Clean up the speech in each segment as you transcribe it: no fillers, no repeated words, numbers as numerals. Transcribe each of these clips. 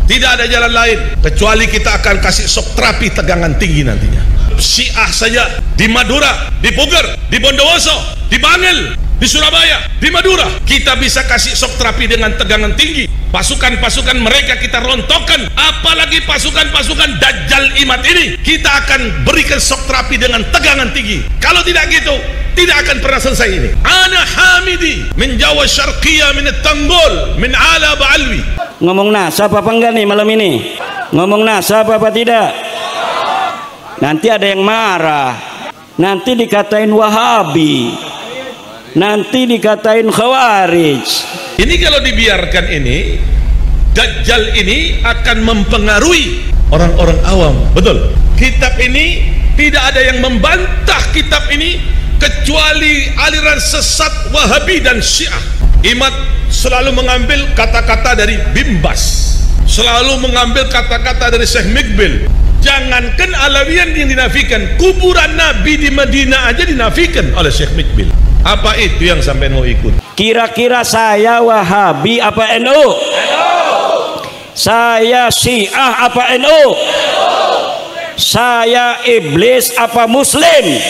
Tidak ada jalan lain kecuali kita akan kasih shock terapi tegangan tinggi nantinya. Syiah saja di Madura, di Puger, di Bondowoso, di Bangil, di Surabaya, di Madura, kita bisa kasih shock terapi dengan tegangan tinggi. Pasukan-pasukan mereka kita rontokkan, apalagi pasukan-pasukan Dajjal Imad ini kita akan berikan shock terapi dengan tegangan tinggi. Kalau tidak gitu, tidak akan pernah selesai ini. Ana Hamidi min Jawa Syarqiyah min Tanggol min Ala Ba'alwi. Ngomong nasab apa enggak nih malam ini? Ngomong nasab apa tidak? Nanti ada yang marah, nanti dikatain Wahabi, nanti dikatain Khawarij. Ini kalau dibiarkan ini, Dajjal ini akan mempengaruhi orang-orang awam. Betul. Kitab ini tidak ada yang membantah kitab ini kecuali aliran sesat Wahabi dan Syiah. Imad selalu mengambil kata-kata dari Bimbas, selalu mengambil kata-kata dari Syekh Mikbil. Jangankan Alawiyan yang dinafikan, kuburan Nabi di Madinah aja dinafikan oleh Syekh Mikbil. Apa itu yang sampai mau ikut? Kira-kira saya Wahabi apa NU? Saya Syiah apa NU? Saya iblis apa Muslim?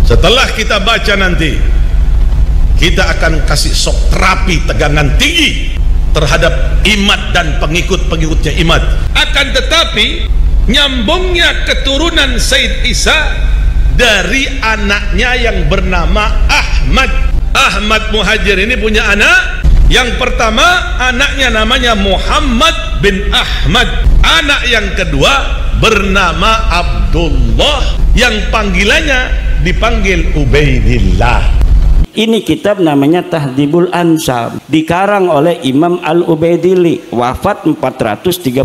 Setelah kita baca nanti, kita akan kasih shock terapi tegangan tinggi terhadap Imad dan pengikut-pengikutnya Imad. Akan tetapi nyambungnya keturunan Said Isa dari anaknya yang bernama Ahmad. Ahmad Muhajir ini punya anak. Yang pertama anaknya namanya Muhammad bin Ahmad. Anak yang kedua bernama Abdullah, yang panggilannya dipanggil Ubaidillah. Ini kitab namanya Tahdhibul Ansab, dikarang oleh Imam Al-Ubaidili, wafat 432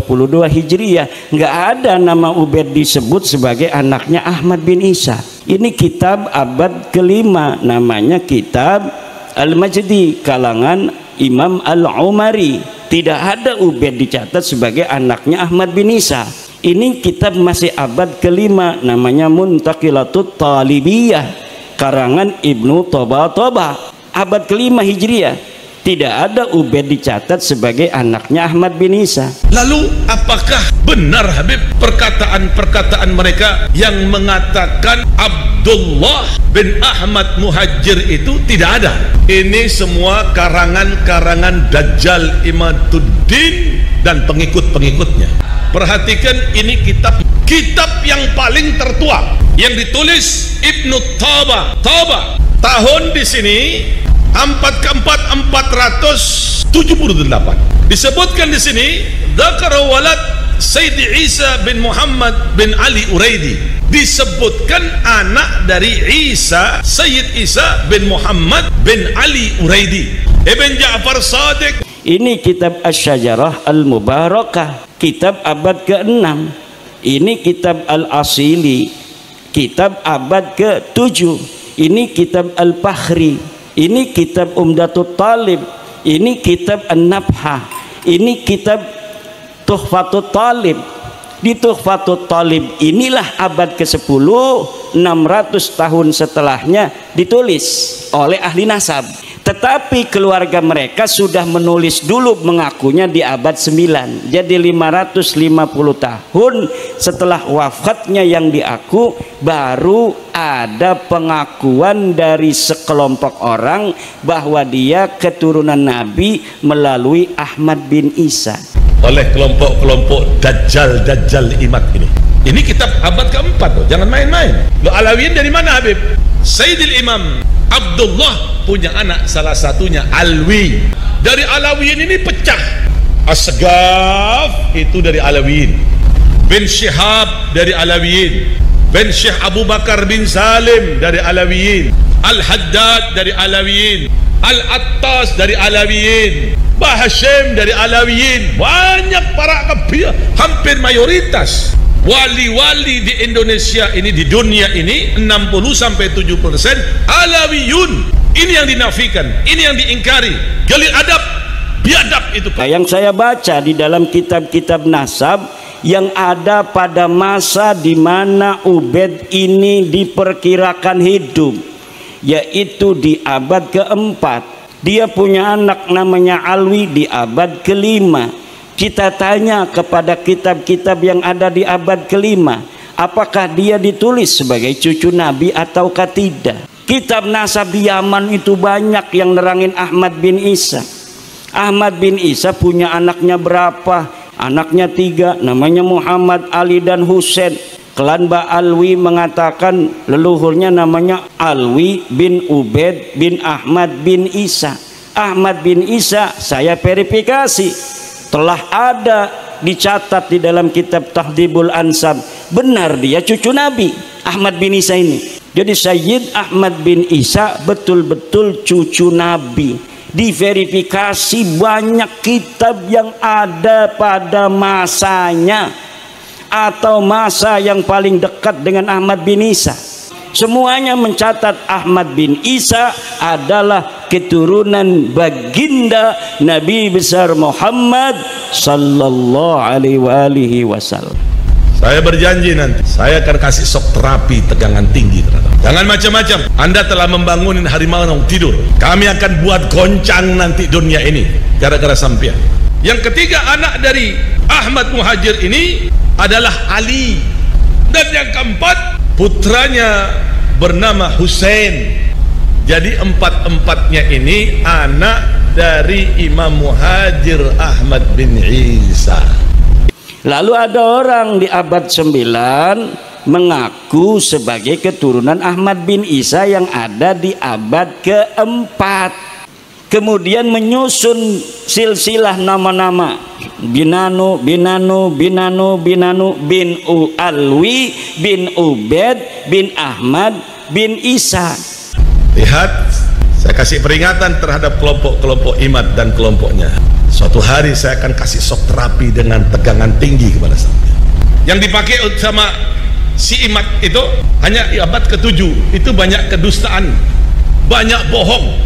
Hijriah. Nggak ada nama Ubaid disebut sebagai anaknya Ahmad bin Isa. Ini kitab abad kelima, namanya kitab Al-Majdi, kalangan Imam Al-Umari. Tidak ada Ubaid dicatat sebagai anaknya Ahmad bin Isa. Ini kitab masih abad kelima, namanya Muntaqilatut Talibiyah, karangan Ibnu Toba, abad kelima Hijriah. Tidak ada Ubaid dicatat sebagai anaknya Ahmad bin Isa. Lalu apakah benar Habib perkataan-perkataan mereka yang mengatakan Abdullah bin Ahmad Muhajir itu tidak ada? Ini semua karangan-karangan Dajjal Imaduddin dan pengikut-pengikutnya. Perhatikan, ini kitab yang paling tertua yang ditulis Ibnu Toba. Tahun di sini 448. Disebutkan di sini dzakara walad Sayyid Isa bin Muhammad bin Ali Uraidi. Disebutkan anak dari Isa, Sayyid Isa bin Muhammad bin Ali Uraidi. Ibn Ja'far Shadiq. Ini kitab Asy-Syajarah Al-Mubarakah, kitab abad ke-6. Ini kitab Al-Asili, kitab abad ke-7. Ini kitab Al-Fakhri. Ini kitab Umdatut Talib. Ini kitab An-Nabhah. Ini kitab Tuhfatut Talib. Di Tuhfatut Talib inilah abad ke-10, 600 tahun setelahnya ditulis oleh ahli nasab. Tetapi keluarga mereka sudah menulis dulu, mengakunya di abad 9. Jadi 550 tahun setelah wafatnya yang diaku, baru ada pengakuan dari sekelompok orang bahwa dia keturunan Nabi melalui Ahmad bin Isa. Oleh kelompok-kelompok Dajjal Imad ini. Ini kitab abad ke-4 loh, jangan main-main. Lo Alawiyin dari mana Habib? Sayyidil Imam Abdullah punya anak, salah satunya Alwi. Dari Alawiyin ini pecah. Asgaf itu dari Alawiyin. Bin Syihab dari Alawiyin. Bin Syekh Abu Bakar bin Salim dari Alawiyin. Al-Haddad dari Alawiyin. Al-Attas dari Alawiyin. Bahashim dari Alawiyin. Banyak para kabir, hampir mayoritas wali-wali di Indonesia ini, di dunia ini 60-70% Alawiyun. Ini yang dinafikan, ini yang diingkari. Gali adab, biadab itu. Yang saya baca di dalam kitab-kitab nasab yang ada pada masa di mana Ubaid ini diperkirakan hidup, yaitu di abad ke-4. Dia punya anak namanya Alwi di abad ke-5. Kita tanya kepada kitab-kitab yang ada di abad kelima, apakah dia ditulis sebagai cucu Nabi ataukah tidak? Kitab nasab di Yaman itu banyak yang nerangin Ahmad bin Isa. Ahmad bin Isa punya anaknya berapa? Anaknya 3, namanya Muhammad, Ali, dan Husain. Klan Ba'alwi mengatakan leluhurnya namanya Alwi bin Ubaid bin Ahmad bin Isa. Ahmad bin Isa saya verifikasi, telah ada dicatat di dalam kitab Tahdhibul Ansab, benar dia cucu Nabi Ahmad bin Isa ini. Jadi Sayyid Ahmad bin Isa betul-betul cucu Nabi. Diverifikasi banyak kitab yang ada pada masanya atau masa yang paling dekat dengan Ahmad bin Isa. Semuanya mencatat Ahmad bin Isa adalah keturunan baginda Nabi besar Muhammad sallallahu alaihi wasallam. Saya berjanji nanti saya akan kasih shock terapi tegangan tinggi terhadap. Jangan macam-macam. Anda telah membangunin harimau yang tidur. Kami akan buat goncang nanti dunia ini gara-gara sampean. Yang ketiga, anak dari Ahmad Muhajir ini adalah Ali. Dan yang keempat, putranya bernama Husain. Jadi empat-empatnya ini anak dari Imam Muhajir Ahmad bin Isa. Lalu ada orang di abad 9 mengaku sebagai keturunan Ahmad bin Isa yang ada di abad keempat. Kemudian menyusun silsilah nama-nama Binanu, Binanu, Binanu, Binanu, bin Alwi, bin Ubaid, bin Ahmad, bin Isa. Lihat, saya kasih peringatan terhadap kelompok-kelompok Imad dan kelompoknya. Suatu hari saya akan kasih shock terapi dengan tegangan tinggi kepada sampean. Yang dipakai sama si Imad itu hanya di abad ke-7. Itu banyak kedustaan, banyak bohong,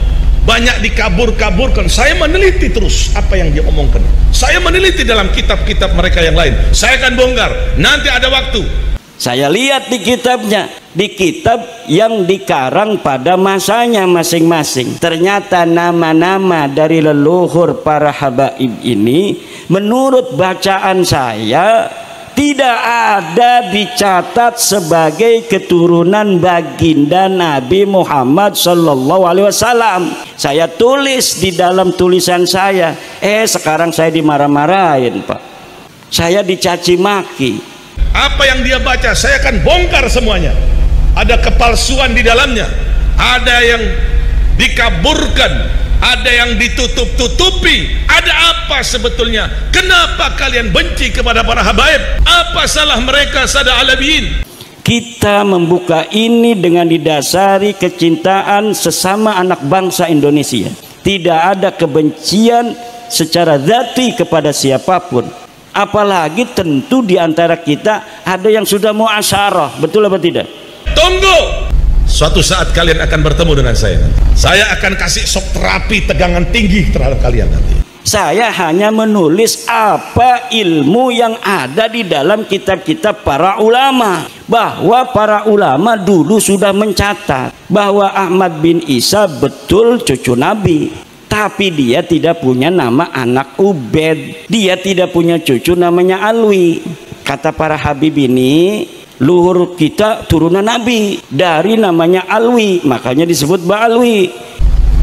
banyak dikabur-kaburkan. Saya meneliti terus apa yang dia omongkan. Saya meneliti dalam kitab-kitab mereka yang lain. Saya akan bongkar. Nanti ada waktu. Saya lihat di kitabnya, di kitab yang dikarang pada masanya masing-masing. Ternyata nama-nama dari leluhur para habaib ini menurut bacaan saya tidak ada dicatat sebagai keturunan baginda Nabi Muhammad sallallahu alaihi wasallam. Saya tulis di dalam tulisan saya, sekarang saya dimarah-marahin, Pak. Saya dicaci maki. Apa yang dia baca saya akan bongkar semuanya. Ada kepalsuan di dalamnya, ada yang dikaburkan, ada yang ditutup-tutupi. Ada apa sebetulnya? Kenapa kalian benci kepada para habaib? Apa salah mereka sada alabiyin? Kita membuka ini dengan didasari kecintaan sesama anak bangsa Indonesia. Tidak ada kebencian secara zati kepada siapapun. Apalagi tentu di antara kita ada yang sudah muasyarah, betul apa tidak? Tunggu, suatu saat kalian akan bertemu dengan saya nanti. Saya akan kasih shock terapi tegangan tinggi terhadap kalian nanti. Saya hanya menulis apa ilmu yang ada di dalam kitab-kitab para ulama. Bahwa para ulama dulu sudah mencatat bahwa Ahmad bin Isa betul cucu Nabi. Tapi dia tidak punya nama anak Ubaid. Dia tidak punya cucu namanya Alwi. Kata para habib ini, luhur kita turunan Nabi dari namanya Alwi, makanya disebut Ba'alwi.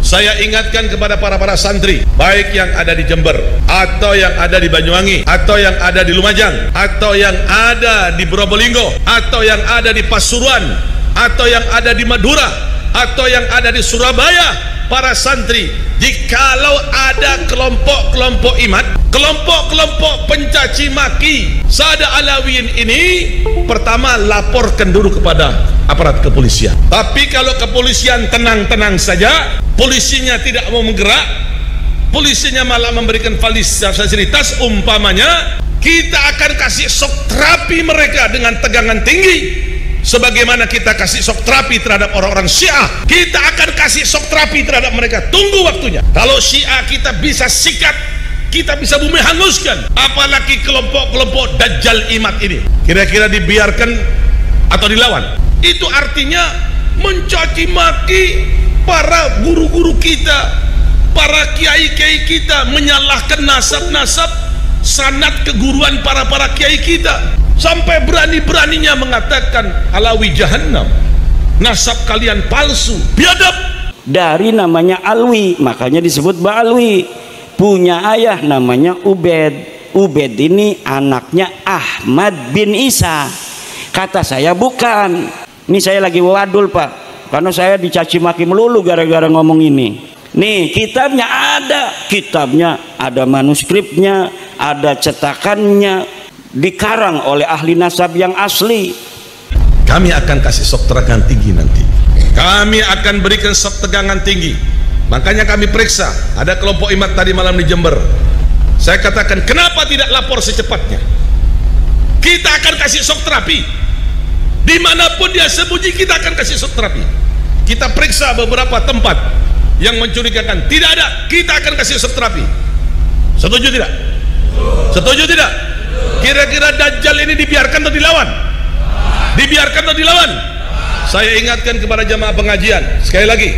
Saya ingatkan kepada para santri, baik yang ada di Jember, atau yang ada di Banyuwangi, atau yang ada di Lumajang, atau yang ada di Probolinggo, atau yang ada di Pasuruan, atau yang ada di Madura, atau yang ada di Surabaya. Para santri, jikalau ada kelompok-kelompok imat, kelompok-kelompok pencaci maki sada alawiyin ini, pertama laporkan dulu kepada aparat kepolisian. Tapi kalau kepolisian tenang-tenang saja, polisinya tidak mau menggerak, polisinya malah memberikan fasilitas, umpamanya kita akan kasih shock terapi mereka dengan tegangan tinggi. Sebagaimana kita kasih shock terapi terhadap orang-orang Syiah, kita akan kasih shock terapi terhadap mereka. Tunggu waktunya. Kalau Syiah kita bisa sikat, kita bisa bumi hanguskan, apalagi kelompok-kelompok Dajjal Imad ini. Kira-kira dibiarkan atau dilawan? Itu artinya mencaci maki para guru-guru kita, para kiai-kiai kita, menyalahkan nasab-nasab sanad keguruan para kiai kita, sampai berani-beraninya mengatakan Alawi jahannam, nasab kalian palsu, biadab. Dari namanya Alwi, makanya disebut Ba'alwi. Punya ayah namanya Ubed. Ubed ini anaknya Ahmad bin Isa. Kata saya bukan. Ini saya lagi wadul Pak, karena saya dicaci maki melulu gara-gara ngomong ini. Nih kitabnya ada manuskripnya, ada cetakannya, dikarang oleh ahli nasab yang asli. Kami akan kasih sok tegangan tinggi nanti. Kami akan berikan sok tegangan tinggi. Makanya kami periksa, ada kelompok imat tadi malam di Jember. Saya katakan, kenapa tidak lapor secepatnya? Kita akan kasih sok terapi. Dimanapun dia sembunyi, kita akan kasih sok terapi. Kita periksa beberapa tempat yang mencurigakan, tidak ada, kita akan kasih sok terapi. Setuju tidak? Setuju tidak? Kira-kira Dajjal ini dibiarkan atau dilawan? Dibiarkan atau dilawan? Saya ingatkan kepada jamaah pengajian sekali lagi,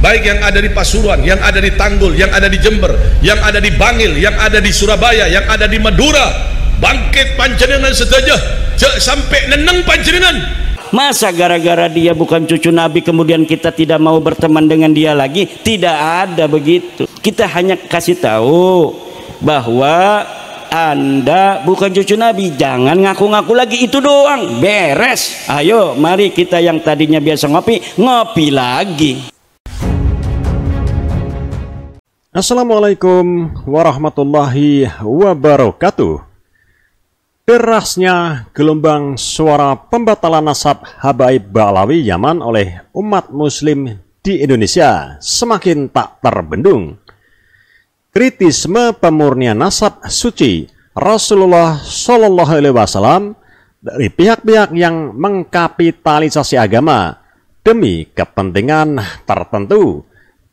baik yang ada di Pasuruan, yang ada di Tanggul, yang ada di Jember, yang ada di Bangil, yang ada di Surabaya, yang ada di Madura, bangkit panjenengan setuju sampai neneng panjenengan. Masa gara-gara dia bukan cucu Nabi kemudian kita tidak mau berteman dengan dia lagi? Tidak ada begitu. Kita hanya kasih tahu bahwa Anda bukan cucu Nabi, jangan ngaku-ngaku lagi, itu doang, beres. Ayo mari kita yang tadinya biasa ngopi lagi. Assalamualaikum warahmatullahi wabarakatuh. Derasnya gelombang suara pembatalan nasab habaib Ba'alawi Yaman oleh umat muslim di Indonesia semakin tak terbendung. Kritisme pemurnian nasab suci Rasulullah Shallallahu Alaihi Wasallam dari pihak-pihak yang mengkapitalisasi agama demi kepentingan tertentu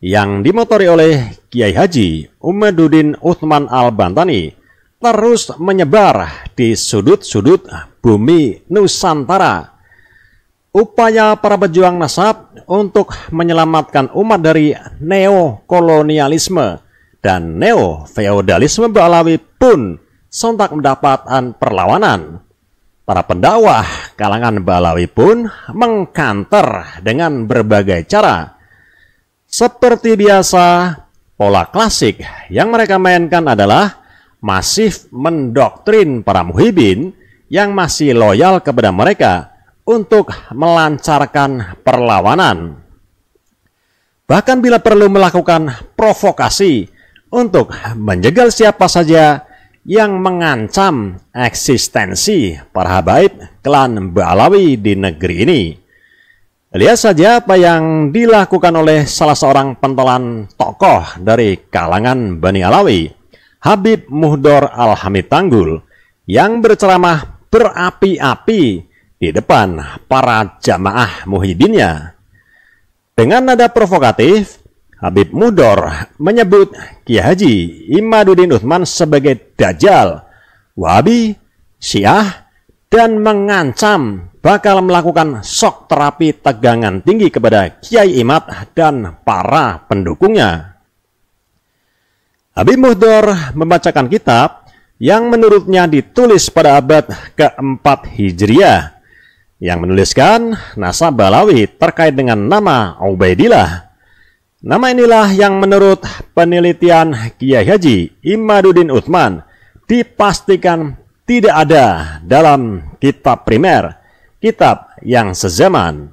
yang dimotori oleh Kiai Haji Umaduddin Uthman Al-Bantani terus menyebar di sudut-sudut bumi Nusantara. Upaya para pejuang nasab untuk menyelamatkan umat dari neokolonialisme dan neo-feodalisme Ba'alawi pun sontak mendapatkan perlawanan. Para pendakwah kalangan Ba'alawi pun mengkanter dengan berbagai cara. Seperti biasa, pola klasik yang mereka mainkan adalah masif mendoktrin para muhibin yang masih loyal kepada mereka untuk melancarkan perlawanan. Bahkan bila perlu melakukan provokasi untuk menjegal siapa saja yang mengancam eksistensi para habaib klan Ba'alawi di negeri ini. Lihat saja apa yang dilakukan oleh salah seorang pentolan tokoh dari kalangan Bani Alawi, Habib Muhdor Al-Hamid Tanggul, yang berceramah berapi-api di depan para jamaah muhibinnya. Dengan nada provokatif, Habib Muhdor menyebut Kiai Haji Imaduddin Uthman sebagai Dajjal, Wahabi, Syiah, dan mengancam bakal melakukan shock terapi tegangan tinggi kepada Kiai Imad dan para pendukungnya. Habib Muhdor membacakan kitab yang menurutnya ditulis pada abad ke-4 Hijriah yang menuliskan nasab Ba'alawi terkait dengan nama Ubaidillah. Nama inilah yang menurut penelitian Kiai Haji Imaduddin Uthman dipastikan tidak ada dalam kitab primer, kitab yang sezaman.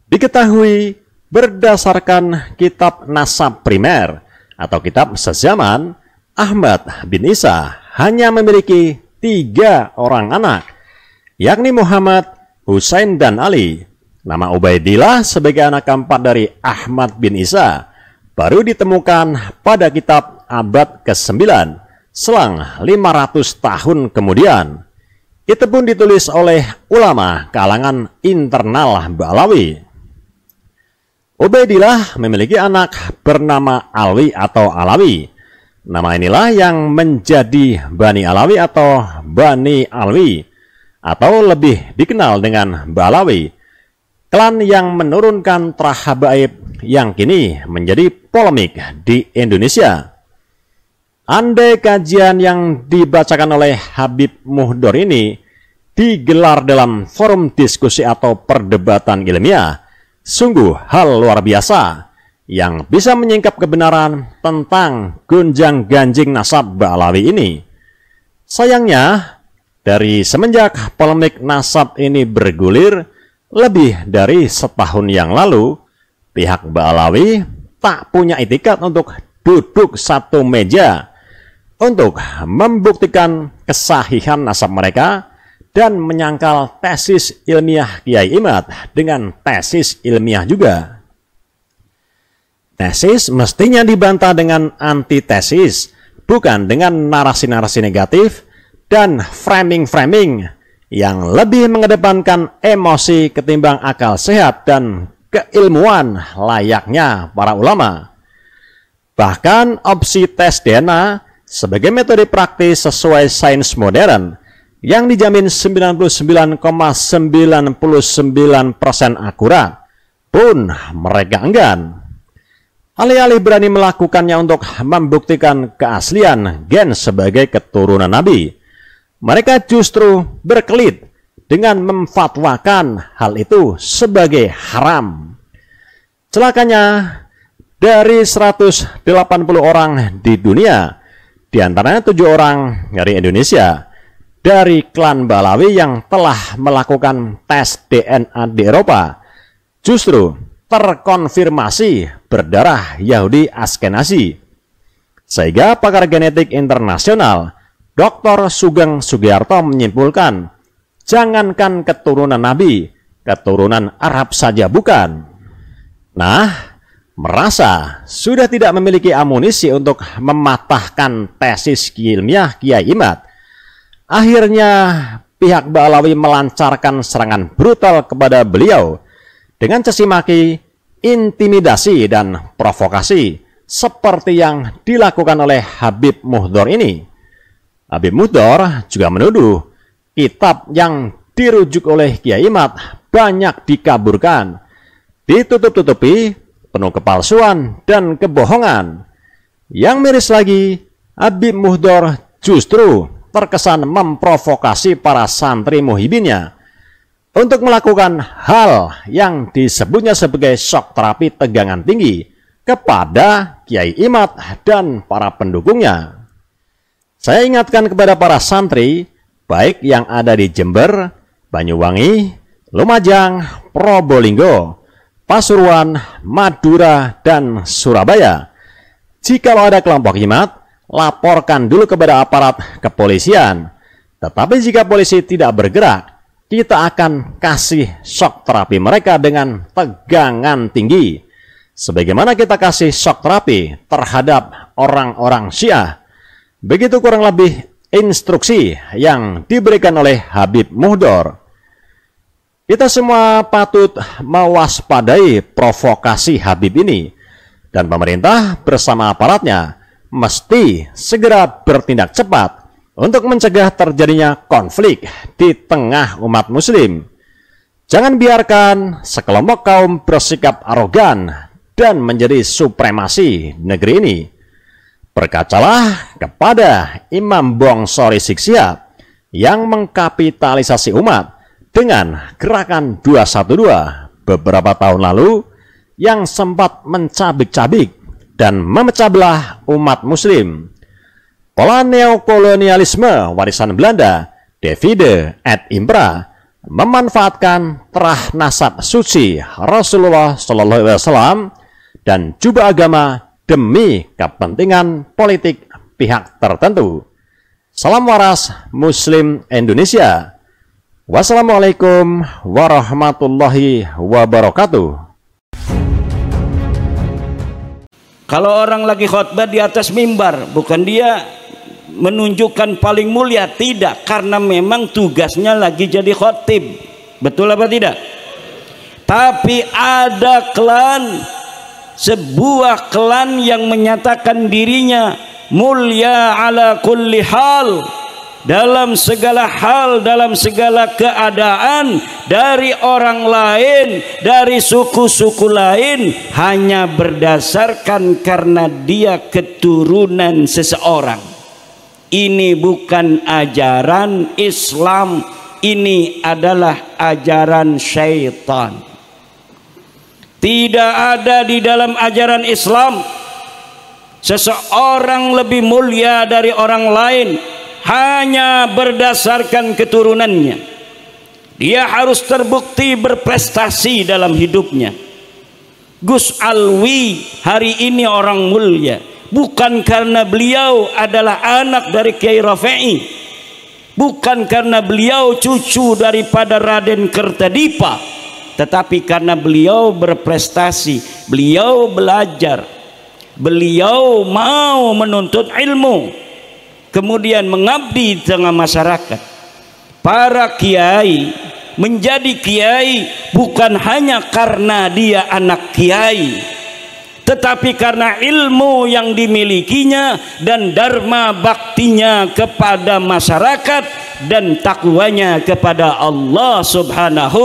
Diketahui berdasarkan kitab nasab primer atau kitab sezaman, Ahmad bin Isa hanya memiliki 3 orang anak, yakni Muhammad, Husain, dan Ali. Nama Ubaidillah sebagai anak keempat dari Ahmad bin Isa baru ditemukan pada kitab abad ke-9 selang 500 tahun kemudian. Itu pun ditulis oleh ulama kalangan internal Ba'alawi. Ubaidillah memiliki anak bernama Alwi atau Alawi. Nama inilah yang menjadi Bani Alawi atau Bani Alwi, atau lebih dikenal dengan Ba'alawi, klan yang menurunkan terah habaib yang kini menjadi polemik di Indonesia. andai kajian yang dibacakan oleh Habib Muhdor ini digelar dalam forum diskusi atau perdebatan ilmiah, sungguh hal luar biasa yang bisa menyingkap kebenaran tentang gonjang-ganjing nasab Ba'alawi ini. Sayangnya, dari semenjak polemik nasab ini bergulir lebih dari setahun yang lalu, pihak Ba'alawi tak punya itikat untuk duduk satu meja untuk membuktikan kesahihan nasab mereka dan menyangkal tesis ilmiah Kiai Imad dengan tesis ilmiah juga. Tesis mestinya dibantah dengan antitesis, bukan dengan narasi-narasi negatif dan framing-framing yang lebih mengedepankan emosi ketimbang akal sehat dan keilmuan layaknya para ulama. Bahkan opsi tes DNA sebagai metode praktis sesuai sains modern yang dijamin 99,99% akurat pun mereka enggan. Alih-alih berani melakukannya untuk membuktikan keaslian gen sebagai keturunan Nabi, mereka justru berkelit dengan memfatwakan hal itu sebagai haram. Celakanya, dari 180 orang di dunia, diantaranya 7 orang dari Indonesia, dari klan Ba'alawi yang telah melakukan tes DNA di Eropa, justru terkonfirmasi berdarah Yahudi Askenazi. Sehingga pakar genetik internasional Dr. Sugeng Sugiyarto menyimpulkan, jangankan keturunan Nabi, keturunan Arab saja bukan. Nah, merasa sudah tidak memiliki amunisi untuk mematahkan tesis ilmiah Kiai Imad, akhirnya pihak Ba'alawi melancarkan serangan brutal kepada beliau dengan caci maki, intimidasi, dan provokasi seperti yang dilakukan oleh Habib Muhdor ini. Habib Muhdor juga menuduh kitab yang dirujuk oleh Kiai Imad banyak dikaburkan, ditutup-tutupi, penuh kepalsuan dan kebohongan. Yang miris lagi, Habib Muhdor justru terkesan memprovokasi para santri muhibinnya untuk melakukan hal yang disebutnya sebagai shock terapi tegangan tinggi kepada Kiai Imad dan para pendukungnya. Saya ingatkan kepada para santri, baik yang ada di Jember, Banyuwangi, Lumajang, Probolinggo, Pasuruan, Madura, dan Surabaya. Jika ada kelompok Imad, laporkan dulu kepada aparat kepolisian. Tetapi jika polisi tidak bergerak, kita akan kasih shock terapi mereka dengan tegangan tinggi. Sebagaimana kita kasih shock terapi terhadap orang-orang Syiah. Begitu kurang lebih instruksi yang diberikan oleh Habib Muhdor. Kita semua patut mewaspadai provokasi Habib ini. Dan pemerintah bersama aparatnya mesti segera bertindak cepat untuk mencegah terjadinya konflik di tengah umat muslim. Jangan biarkan sekelompok kaum bersikap arogan dan menjadi supremasi negeri ini. Berkacalah kepada Imam Bongso Rizik Syihab yang mengkapitalisasi umat dengan gerakan 212 beberapa tahun lalu yang sempat mencabik-cabik dan memecah belah umat muslim. Pola neokolonialisme warisan Belanda, Divide et Impera, memanfaatkan terah nasab suci Rasulullah SAW dan jubah agama demi kepentingan politik pihak tertentu. Salam waras Muslim Indonesia. Wassalamualaikum warahmatullahi wabarakatuh. Kalau orang lagi khotbah di atas mimbar, bukan dia menunjukkan paling mulia, tidak, karena memang tugasnya lagi jadi khotib. Betul apa tidak? Tapi ada klan, sebuah klan yang menyatakan dirinya mulia ala kulli hal, dalam segala hal, dalam segala keadaan, dari orang lain, dari suku-suku lain, hanya berdasarkan karena dia keturunan seseorang. Ini bukan ajaran Islam, ini adalah ajaran syaitan. Tidak ada di dalam ajaran Islam seseorang lebih mulia dari orang lain hanya berdasarkan keturunannya. Dia harus terbukti berprestasi dalam hidupnya. Gus Alwi hari ini orang mulia bukan karena beliau adalah anak dari Kiai Rafi'i, bukan karena beliau cucu daripada Raden Kertadipa, tetapi karena beliau berprestasi, beliau belajar, beliau mau menuntut ilmu, kemudian mengabdi di tengah masyarakat. Para kiai menjadi kiai bukan hanya karena dia anak kiai, tetapi karena ilmu yang dimilikinya dan dharma baktinya kepada masyarakat dan takwanya kepada Allah Subhanahu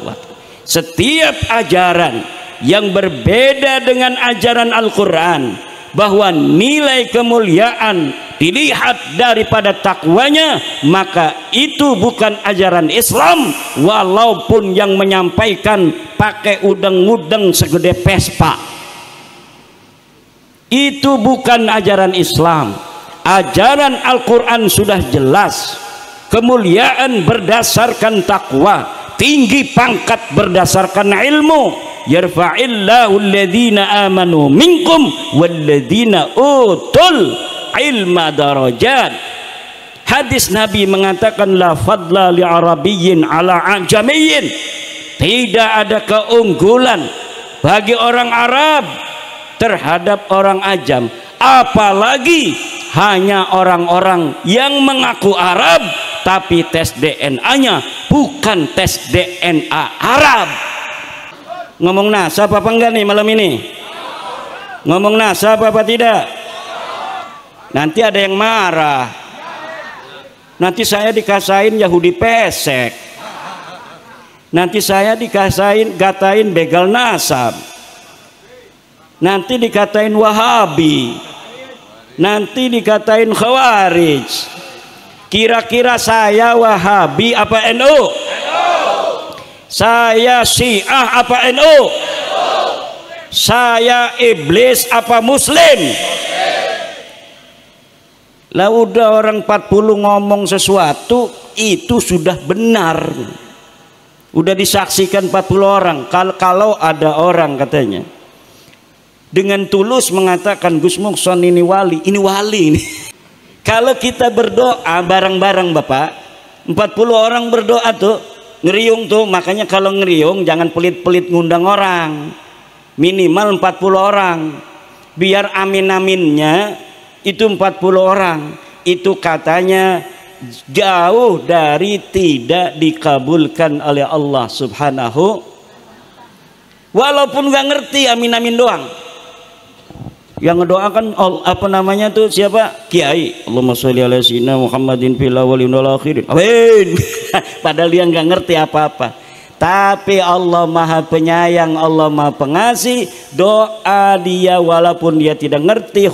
wa ta'ala. Setiap ajaran yang berbeda dengan ajaran Al-Quran, bahwa nilai kemuliaan dilihat daripada takwanya, maka itu bukan ajaran Islam, walaupun yang menyampaikan pakai udeng-udeng segede Vespa. Itu bukan ajaran Islam. Ajaran Al-Quran sudah jelas, kemuliaan berdasarkan takwa, tinggi pangkat berdasarkan ilmu. Yarfa'illahu alladhina amanu minkum walladhina utul ilma darajat. Hadis Nabi mengatakan la fadla li arabiyyin ala ajamiyyin. Tidak ada keunggulan bagi orang Arab terhadap orang ajam, apalagi hanya orang-orang yang mengaku Arab tapi tes DNA-nya bukan tes DNA Arab. Ngomong nasab apa enggak nih malam ini? Ngomong nasab apa tidak? Nanti ada yang marah. Nanti saya dikasain Yahudi pesek. Nanti saya gatain begal nasab. Nanti dikatain Wahabi. Nanti dikatain Khawarij. Kira-kira saya Wahabi apa NU? Saya Syiah apa NU? Saya iblis apa Muslim? Lah udah orang 40 ngomong sesuatu itu sudah benar, udah disaksikan 40 orang. Kalau ada orang katanya dengan tulus mengatakan Gus Mukson ini wali ini. Kalau kita berdoa bareng-bareng Bapak, 40 orang berdoa tuh ngeriung tuh, makanya kalau ngeriung jangan pelit-pelit ngundang orang, minimal 40 orang, biar amin-aminnya itu 40 orang. Itu katanya jauh dari tidak dikabulkan oleh Allah Subhanahu, walaupun nggak ngerti amin-amin doang. Yang ngedoakan apa namanya tuh siapa? Kiai. Allahumma sholli ala sayyidina Muhammadin fil awwalin wal akhirin. Amin. Padahal dia nggak ngerti apa-apa. Tapi Allah Maha Penyayang, Allah Maha Pengasih. Doa dia walaupun dia tidak ngerti,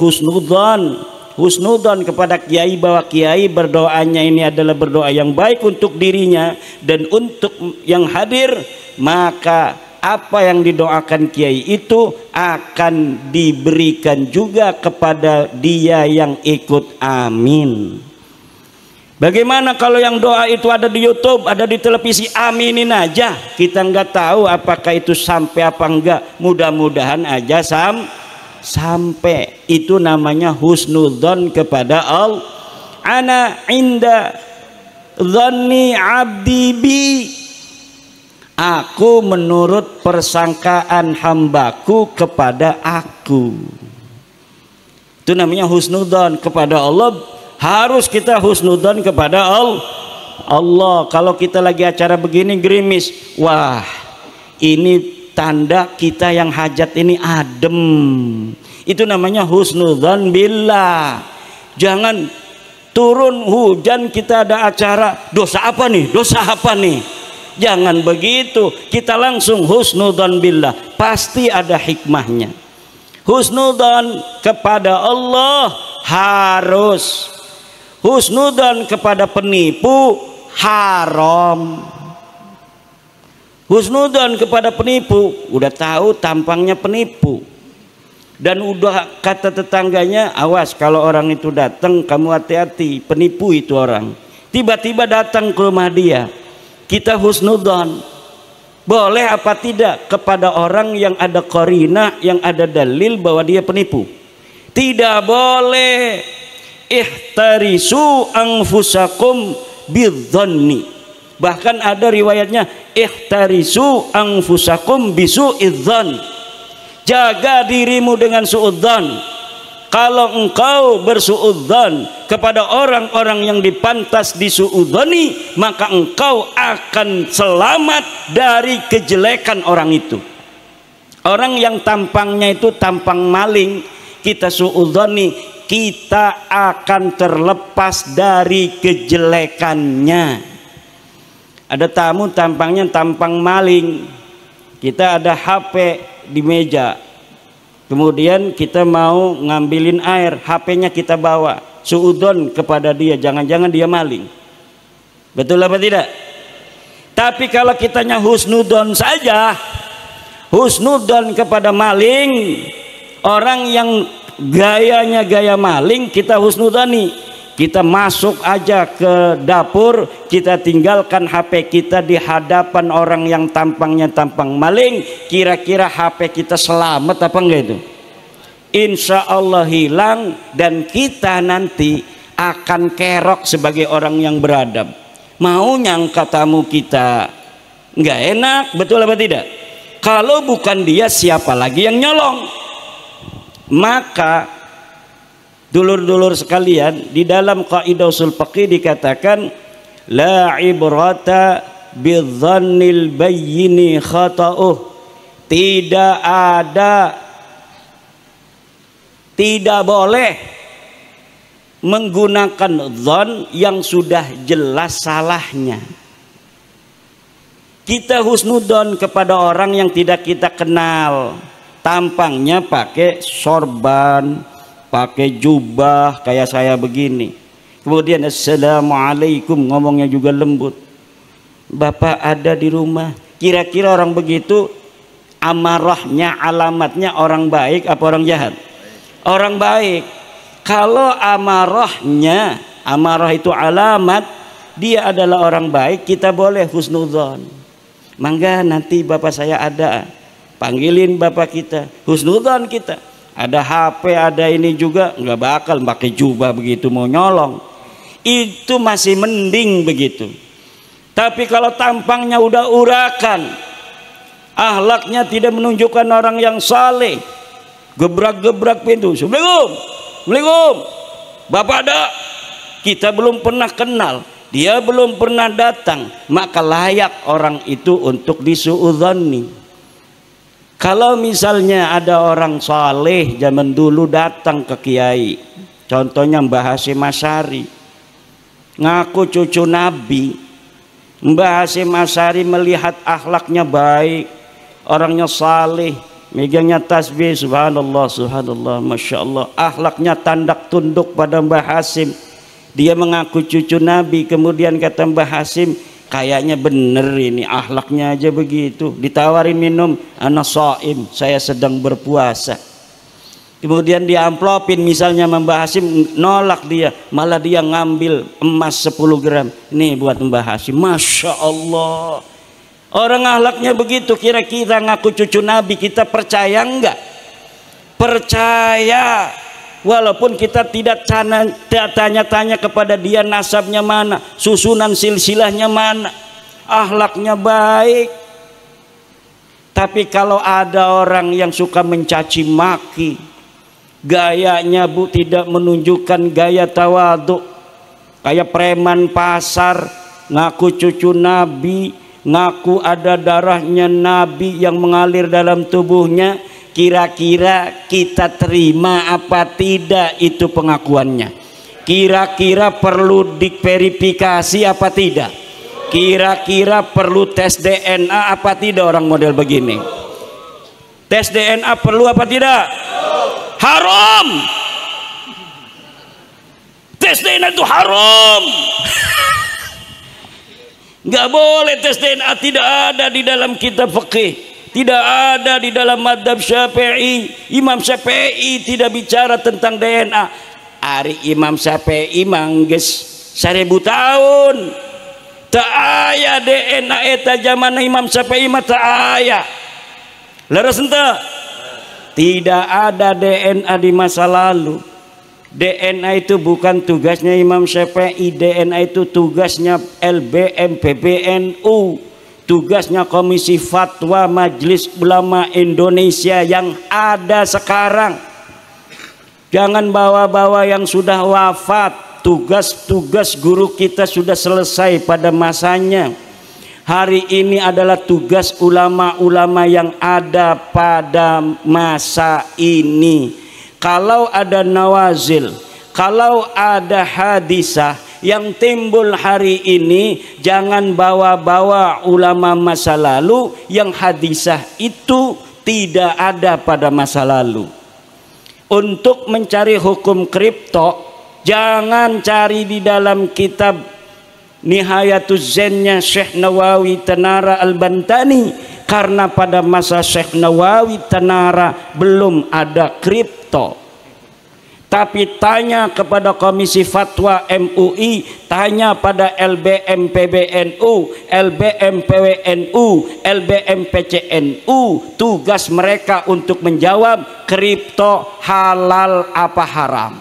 husnudzon kepada kiai, bahwa kiai berdoanya ini adalah berdoa yang baik untuk dirinya dan untuk yang hadir, maka apa yang didoakan kiai itu akan diberikan juga kepada dia yang ikut. Amin. Bagaimana kalau yang doa itu ada di YouTube, ada di televisi, aminin aja. Kita nggak tahu apakah itu sampai apa enggak. Mudah-mudahan aja sampai. Itu namanya husnudzon kepada Allah. Ana inda dhanni abdi bi. Aku menurut persangkaan hambaku kepada aku. Itu namanya husnudzon kepada Allah. Harus kita husnudzon kepada Allah. Kalau kita lagi acara begini gerimis, wah ini tanda kita yang hajat ini adem. Itu namanya husnudzon billah. Jangan turun hujan kita ada acara, dosa apa nih? Dosa apa nih? Jangan begitu, kita langsung husnudzon billah, pasti ada hikmahnya. Husnudzon kepada Allah harus, husnudzon kepada penipu haram. Husnudzon kepada penipu, udah tahu tampangnya penipu, dan udah kata tetangganya, awas kalau orang itu datang kamu hati-hati, penipu itu orang. Tiba-tiba datang ke rumah dia, kita husnudzon. Boleh apa tidak kepada orang yang ada qarinah, yang ada dalil bahwa dia penipu? Tidak boleh. Ihtarisu anfusakum bidzanni. Bahkan ada riwayatnya ihtarisu anfusakum bisu'idzan. Jaga dirimu dengan suudzan. Kalau engkau bersuudzan kepada orang-orang yang dipantas disuudzani, maka engkau akan selamat dari kejelekan orang itu. Orang yang tampangnya itu tampang maling, kita suudzani, kita akan terlepas dari kejelekannya. Ada tamu tampangnya tampang maling, kita ada HP di meja, kemudian kita mau ngambilin air, HP-nya kita bawa, suudzon kepada dia, jangan-jangan dia maling. Betul apa tidak? Tapi kalau kitanya husnudzon saja, husnudzon kepada maling, orang yang gayanya gaya maling, kita husnudzani. Kita masuk aja ke dapur, kita tinggalkan HP kita di hadapan orang yang tampangnya tampang maling, kira-kira HP kita selamat apa enggak itu? Insya Allah hilang, dan kita nanti akan kerok sebagai orang yang beradab. Mau nyangka tamu kita nggak enak, betul apa tidak? Kalau bukan dia, siapa lagi yang nyolong? Maka dulur-dulur sekalian, di dalam kaidah usul fiqih dikatakan la ibrata bidzannil bayyini khata'uh. Tidak boleh menggunakan dzan yang sudah jelas salahnya. Kita husnudzon kepada orang yang tidak kita kenal, tampangnya pakai sorban, pakai jubah kayak saya begini, kemudian assalamualaikum, ngomongnya juga lembut, bapak ada di rumah, kira-kira orang begitu amarahnya, alamatnya orang baik apa orang jahat? Orang baik. Kalau amarahnya, amarah itu alamat, dia adalah orang baik, kita boleh husnudzon. Mangga nanti bapak saya ada, panggilin bapak kita, husnudzon kita. Ada HP, ada ini juga, nggak bakal pakai jubah begitu mau nyolong. Itu masih mending begitu. Tapi kalau tampangnya udah urakan, akhlaknya tidak menunjukkan orang yang saleh, gebrak-gebrak pintu, assalamualaikum, assalamualaikum, bapak ada, kita belum pernah kenal, dia belum pernah datang, maka layak orang itu untuk disuudzani. Kalau misalnya ada orang saleh zaman dulu datang ke kiai, contohnya Mbah Hasyim Asy'ari, ngaku cucu Nabi. Mbah Hasyim Asy'ari melihat akhlaknya baik, orangnya saleh, megangnya tasbih, subhanallah, subhanallah, masya Allah, akhlaknya tandak tunduk pada Mbah Hasyim. Dia mengaku cucu Nabi, kemudian kata Mbah Hasyim, kayaknya bener ini akhlaknya aja begitu. Ditawarin minum, ana shaim, saya sedang berpuasa. Kemudian diamplopin misalnya Mbah Hasyim, nolak dia, malah dia ngambil emas 10 gram. Nih buat Mbah Hasyim, masya Allah. Orang akhlaknya begitu, kira-kira ngaku cucu Nabi, kita percaya enggak? Percaya. Walaupun kita tidak tanya-tanya kepada dia nasabnya mana, susunan silsilahnya mana, akhlaknya baik. Tapi kalau ada orang yang suka mencaci maki, gayanya tidak menunjukkan gaya tawadhu, kayak preman pasar, ngaku cucu Nabi, ngaku ada darahnya Nabi yang mengalir dalam tubuhnya, kira-kira kita terima apa tidak itu pengakuannya? Kira-kira perlu diverifikasi apa tidak? Kira-kira perlu tes DNA apa tidak orang model begini? Tes DNA perlu apa tidak? Haram. Tes DNA itu haram. Nggak boleh tes DNA, tidak ada di dalam kitab fikih, tidak ada di dalam mazhab Syafi'i. Imam Syafi'i tidak bicara tentang DNA. Ari Imam Syafi'i mangges 1000 tahun. Tak aya DNA eta zaman Imam Syafi'i mah tak aya. Leres ente? Tidak ada DNA di masa lalu. DNA itu bukan tugasnya Imam Syafi'i, DNA itu tugasnya LBM PBNU, tugasnya Komisi Fatwa Majelis Ulama Indonesia yang ada sekarang. Jangan bawa-bawa yang sudah wafat. Tugas-tugas guru kita sudah selesai pada masanya. Hari ini adalah tugas ulama-ulama yang ada pada masa ini. Kalau ada nawazil, kalau ada hadisah yang timbul hari ini, jangan bawa-bawa ulama masa lalu yang hadisah itu tidak ada pada masa lalu. Untuk mencari hukum kripto, jangan cari di dalam kitab Nihayatuz Zennya Syekh Nawawi Tanara Al-Bantani, karena pada masa Syekh Nawawi Tanara belum ada kripto. Tapi tanya kepada Komisi Fatwa MUI, tanya pada LBM PBNU, LBM PWNU, LBM PCNU, tugas mereka untuk menjawab kripto halal apa haram.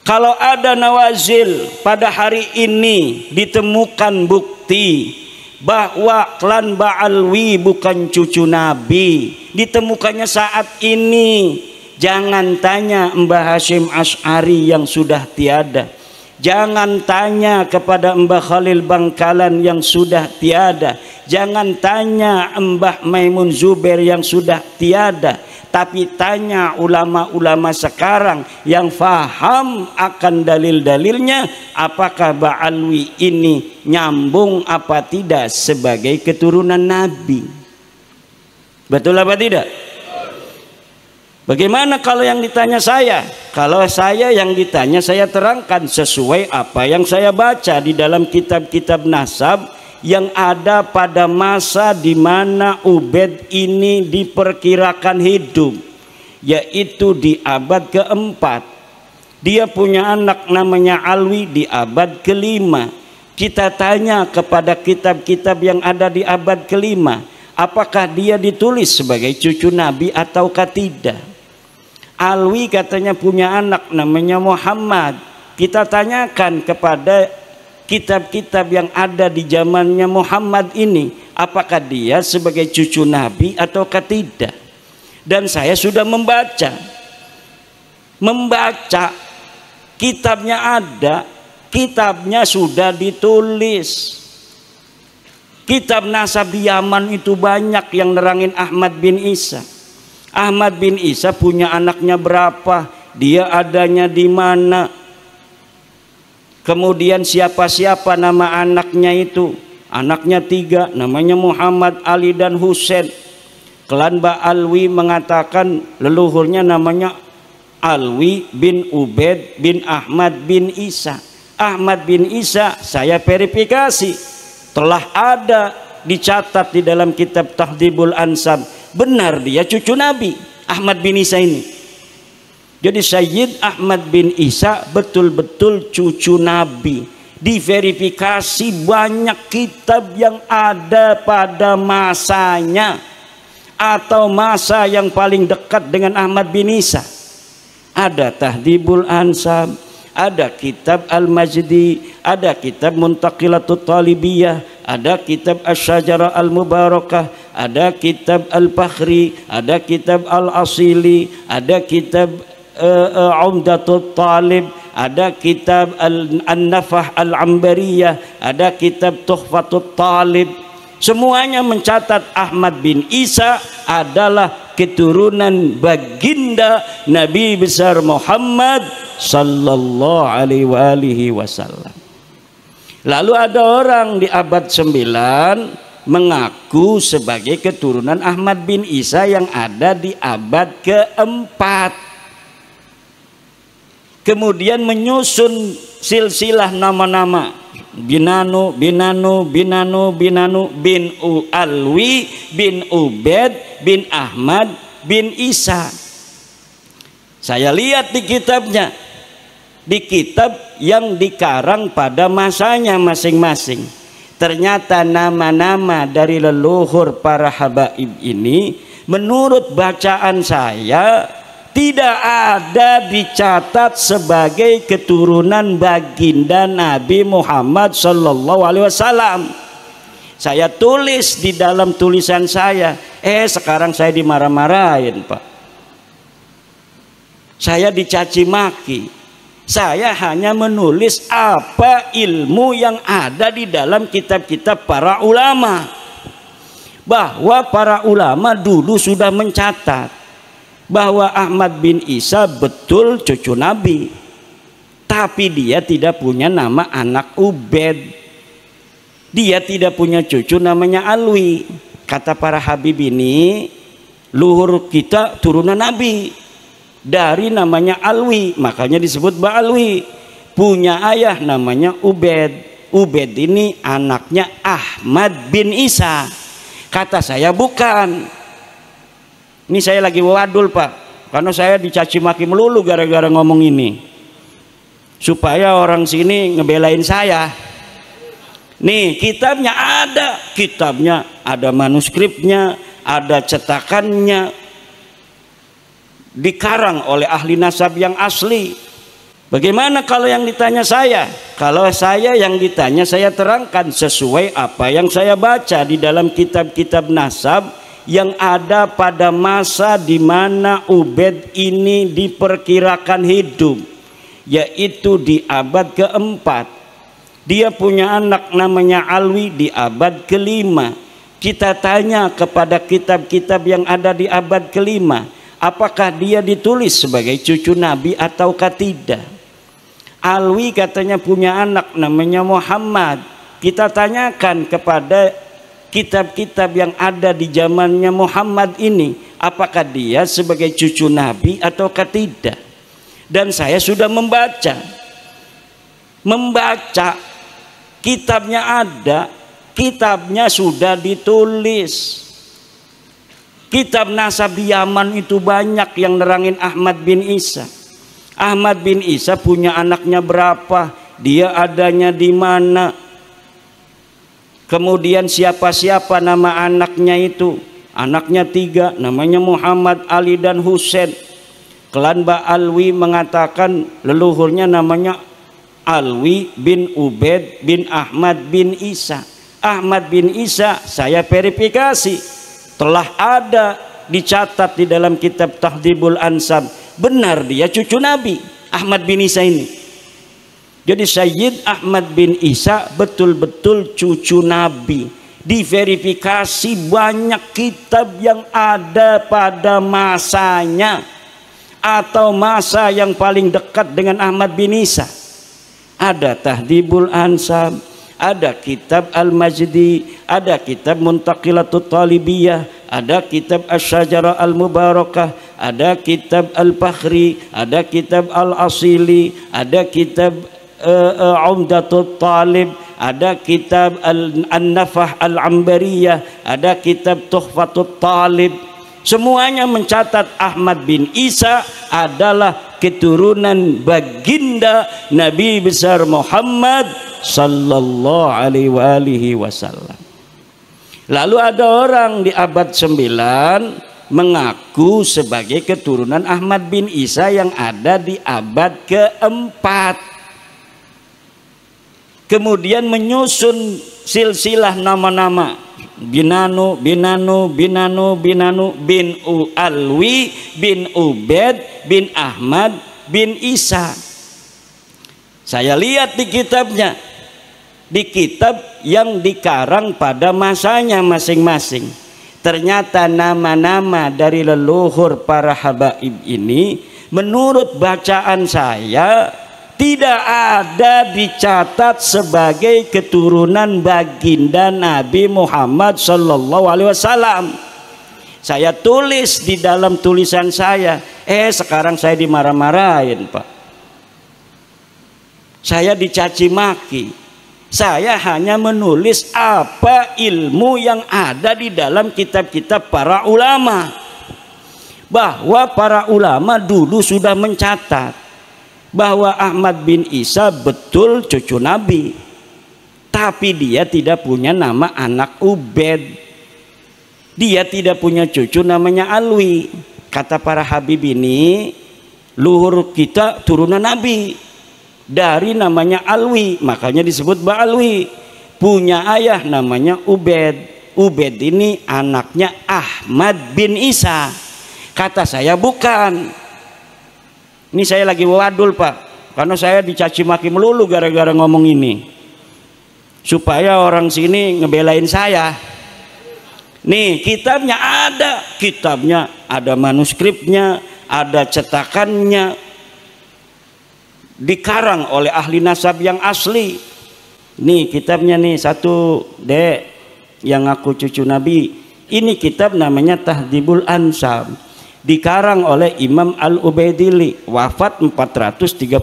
Kalau ada nawazil pada hari ini ditemukan bukti bahwa klan Ba'alwi bukan cucu Nabi, ditemukannya saat ini, jangan tanya Mbah Hashim Asy'ari yang sudah tiada, jangan tanya kepada Mbah Khalil Bangkalan yang sudah tiada, jangan tanya Mbah Maimun Zubair yang sudah tiada, tapi tanya ulama-ulama sekarang yang faham akan dalil-dalilnya, apakah Ba'alwi ini nyambung apa tidak sebagai keturunan Nabi. Betul apa tidak? Bagaimana kalau yang ditanya saya? Kalau saya yang ditanya, saya terangkan sesuai apa yang saya baca di dalam kitab-kitab nasab yang ada pada masa di mana Ubed ini diperkirakan hidup, yaitu di abad keempat. Dia punya anak namanya Alwi di abad kelima. Kita tanya kepada kitab-kitab yang ada di abad kelima, apakah dia ditulis sebagai cucu Nabi ataukah tidak? Alwi katanya punya anak namanya Muhammad. Kita tanyakan kepada kitab-kitab yang ada di zamannya Muhammad ini, apakah dia sebagai cucu Nabi ataukah tidak? Dan saya sudah membaca kitabnya ada, kitabnya sudah ditulis. Kitab nasab di Yaman itu banyak yang nerangin Ahmad bin Isa. Ahmad bin Isa punya anaknya berapa, dia adanya di mana, kemudian siapa-siapa nama anaknya itu. Anaknya 3, namanya Muhammad, Ali dan Husain. Klan Ba'alwi mengatakan leluhurnya namanya Alwi bin Ubed bin Ahmad bin Isa. Ahmad bin Isa saya verifikasi, telah ada dicatat di dalam kitab Tahdhibul Ansab. Benar dia cucu Nabi Ahmad bin Isa ini. Jadi Sayyid Ahmad bin Isa betul-betul cucu Nabi. Diverifikasi banyak kitab yang ada pada masanya atau masa yang paling dekat dengan Ahmad bin Isa. Ada Tahdhibul Ansab, ada kitab Al-Majdi, ada kitab Muntaqilatut Talibiyah, ada kitab Asy-Syajarah Al-Mubarakah, ada kitab Al-Fakhri, ada kitab Al-Asili, ada kitab Umdatut Talib, ada kitab An-Nafah Al-Ambariyah, ada kitab Tuhfatut Talib. Semuanya mencatat Ahmad bin Isa adalah keturunan baginda Nabi besar Muhammad sallallahu alaihi wasallam. Lalu ada orang di abad 9 mengaku sebagai keturunan Ahmad bin Isa yang ada di abad keempat. Kemudian menyusun silsilah nama-nama Binanu, Binanu, Binanu, Binanu, bin Alwi, bin Ubed, bin Ahmad, bin Isa. Saya lihat di kitabnya, di kitab yang dikarang pada masanya masing-masing. Ternyata nama-nama dari leluhur para habaib ini menurut bacaan saya tidak ada dicatat sebagai keturunan baginda Nabi Muhammad sallallahu alaihi wasallam. Saya tulis di dalam tulisan saya, sekarang saya dimarah-marahin, Pak. Saya dicaci maki. Saya hanya menulis apa ilmu yang ada di dalam kitab-kitab para ulama. Bahwa para ulama dulu sudah mencatat bahwa Ahmad bin Isa betul cucu Nabi, tapi dia tidak punya nama anak Ubed, dia tidak punya cucu namanya Alwi. Kata para habib ini, luhur kita turunan Nabi dari namanya Alwi, makanya disebut Ba'alwi. Punya ayah namanya Ubed, Ubed ini anaknya Ahmad bin Isa. Kata saya bukan. Ini saya lagi wadul, Pak, karena saya dicaci maki melulu gara-gara ngomong ini, supaya orang sini ngebelain saya. Nih kitabnya ada manuskripnya, ada cetakannya, dikarang oleh ahli nasab yang asli. Bagaimana kalau yang ditanya saya? Kalau saya yang ditanya, saya terangkan sesuai apa yang saya baca di dalam kitab-kitab nasab yang ada pada masa di mana Ubed ini diperkirakan hidup, yaitu di abad keempat. Dia punya anak namanya Alwi di abad kelima. Kita tanya kepada kitab-kitab yang ada di abad kelima, apakah dia ditulis sebagai cucu Nabi ataukah tidak? Alwi katanya punya anak namanya Muhammad. Kita tanyakan kepada kitab-kitab yang ada di zamannya Muhammad ini, apakah dia sebagai cucu Nabi ataukah tidak? Dan saya sudah membaca kitabnya ada, kitabnya sudah ditulis. Kitab nasab di Yaman itu banyak yang nerangin Ahmad bin Isa. Ahmad bin Isa punya anaknya berapa, dia adanya di mana, kemudian siapa-siapa nama anaknya itu. Anaknya 3, namanya Muhammad, Ali, dan Husain. Klan Ba'alwi mengatakan leluhurnya namanya Alwi bin Ubed bin Ahmad bin Isa. Ahmad bin Isa saya verifikasi, telah ada dicatat di dalam kitab Tahdhibul Ansab. Benar dia cucu Nabi, Ahmad bin Isa ini. Jadi Sayyid Ahmad bin Isa betul-betul cucu Nabi. Diverifikasi banyak kitab yang ada pada masanya atau masa yang paling dekat dengan Ahmad bin Isa. Ada Tahdhibul Ansab, ada kitab Al-Majdi, ada kitab Muntaqilatut Talibiyah, ada kitab Asy-Syajarah Al-Mubarakah, ada kitab Al-Fakhri, ada kitab Al-Asili, ada kitab Umdatul Talib, ada kitab An-Nafah Al-Ambariyah, ada kitab Tuhfatut Talib. Semuanya mencatat Ahmad bin Isa adalah keturunan baginda Nabi besar Muhammad sallallahu alaihi wasallam. Lalu ada orang di abad 9 mengaku sebagai keturunan Ahmad bin Isa yang ada di abad keempat. Kemudian menyusun silsilah nama-nama Binanu, Binanu, Binanu, Binanu, bin Alwi, bin Ubed, bin Ahmad, bin Isa. Saya lihat di kitabnya, di kitab yang dikarang pada masanya masing-masing. Ternyata nama-nama dari leluhur para habaib ini menurut bacaan saya tidak ada dicatat sebagai keturunan baginda Nabi Muhammad sallallahu alaihi wasallam. Saya tulis di dalam tulisan saya, sekarang saya dimarah-marahin, Pak. Saya dicaci maki. Saya hanya menulis apa ilmu yang ada di dalam kitab-kitab para ulama. Bahwa para ulama dulu sudah mencatat bahwa Ahmad bin Isa betul cucu Nabi, tapi dia tidak punya nama anak Ubed, dia tidak punya cucu namanya Alwi. Kata para Habib ini, luhur kita turunan Nabi dari namanya Alwi, makanya disebut Ba'alwi. Punya ayah namanya Ubed, Ubed ini anaknya Ahmad bin Isa. Kata saya bukan. Ini saya lagi wadul, Pak, karena saya dicaci maki melulu gara-gara ngomong ini, supaya orang sini ngebelain saya. Nih kitabnya ada manuskripnya, ada cetakannya, dikarang oleh ahli nasab yang asli. Nih kitabnya nih, satu dek yang aku cucu Nabi. Ini kitab namanya Tahdhibul Ansab, dikarang oleh Imam Al-Ubaidili, wafat 432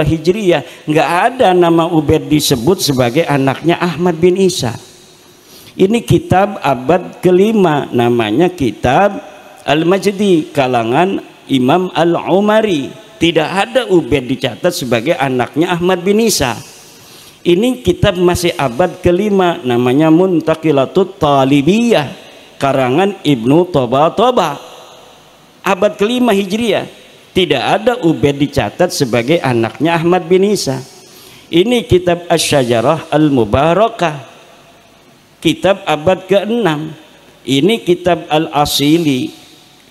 Hijriyah. Nggak ada nama Ubaid disebut sebagai anaknya Ahmad bin Isa. Ini kitab abad kelima, namanya kitab Al-Majdi kalangan Imam Al-Umari. Tidak ada Ubaid dicatat sebagai anaknya Ahmad bin Isa. Ini kitab masih abad kelima, namanya Muntaqilatut Talibiyah karangan Ibnu Toba. Abad kelima Hijriyah. Tidak ada Ubaid dicatat sebagai anaknya Ahmad bin Isa. Ini kitab Asy-Syajarah Al-Mubarakah, kitab abad ke-6. Ini kitab Al-Asili,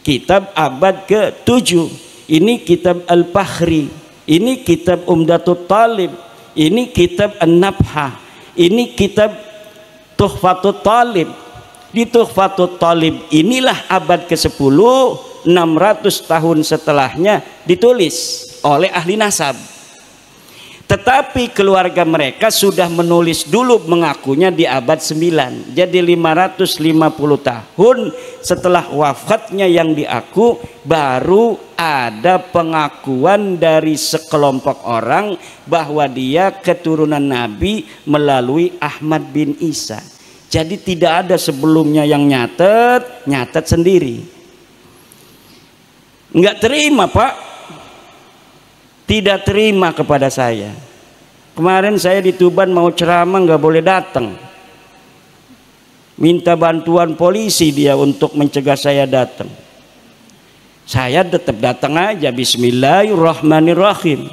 kitab abad ke-7. Ini kitab Al-Fakhri, ini kitab Umdatut Talib, ini kitab An-Nabhah, ini kitab Tuhfatut Talib. Di Tuhfatut Talib inilah abad ke-10, 600 tahun setelahnya ditulis oleh ahli nasab. Tetapi keluarga mereka sudah menulis dulu, mengakunya di abad 9. Jadi 550 tahun setelah wafatnya yang diaku, baru ada pengakuan dari sekelompok orang bahwa dia keturunan Nabi melalui Ahmad bin Isa. Jadi tidak ada sebelumnya yang nyatet sendiri. Enggak terima, Pak, tidak terima kepada saya. Kemarin saya di Tuban mau ceramah, nggak boleh datang, minta bantuan polisi dia untuk mencegah saya datang. Saya tetap datang aja, bismillahirrahmanirrahim,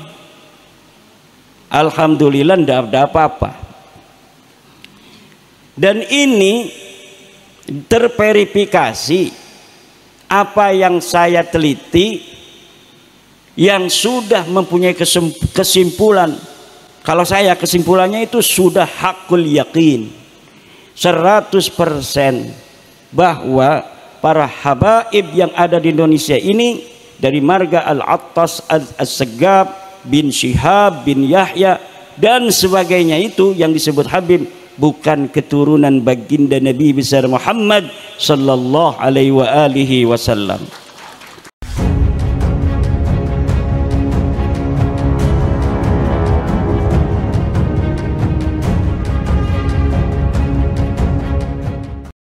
alhamdulillah tidak ada apa-apa. Dan ini terverifikasi apa yang saya teliti, yang sudah mempunyai kesimpulan. Kalau saya kesimpulannya itu sudah hakul yakin 100% bahwa para habaib yang ada di Indonesia ini, dari marga Al-Attas, As-Segab, bin Syihab, bin Yahya dan sebagainya, itu yang disebut Habib, bukan keturunan baginda Nabi besar Muhammad sallallahu alaihi wa alihi wasallam.